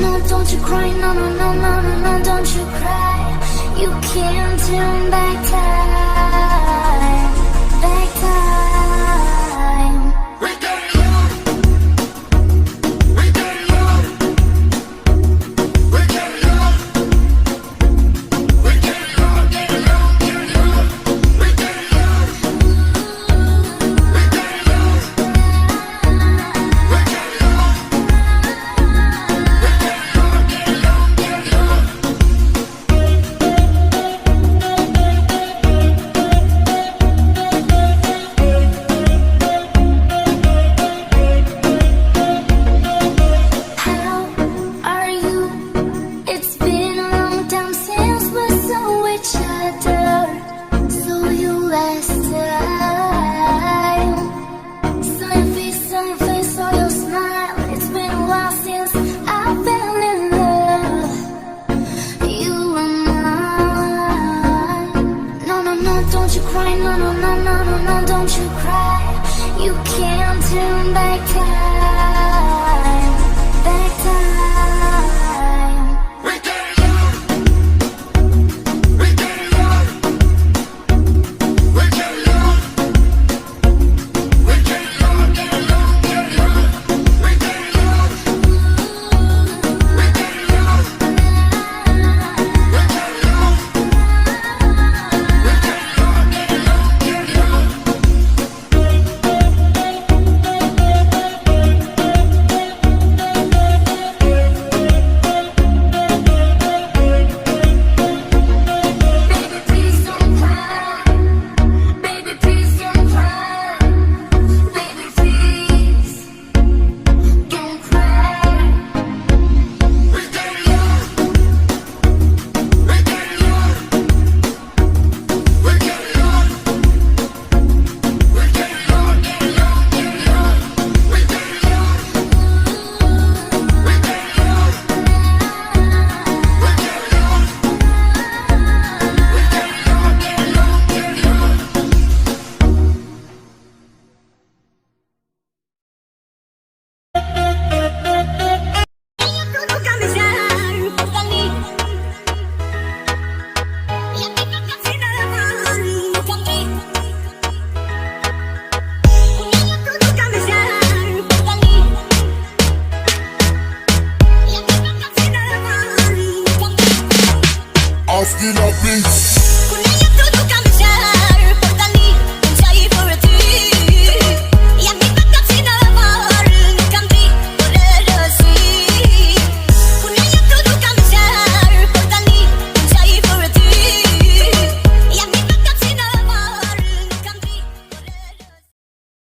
no, don't you cry, no, no, no, no, no, no, don't you cry. You can't turn back time, back time. We're getting young. We're getting young. We're getting young. We're getting young, getting young, getting young. We're getting young. We're getting young. We're getting young. How are you? It's been a long time since we saw each other. Saw you last time. Saw your face, saw your smile. It's been a while since I fell in love. You were mine. No, no, no, don't you cry. No, no, no, no, no, no, don't you cry. You can't turn back time, back time. We're getting young. We're getting young. We're getting young. We're getting young, getting young, getting young. We're getting young. We're getting young. We're getting young. We're getting young, getting young, getting young. Baby, please don't cry. Baby, please don't cry. Baby, please don't cry. We're getting young. We're getting young. We're getting young. We're getting young, getting young, getting young. We're getting young. We're getting young. We're getting young. We're getting young, getting young, getting young. Off the beats.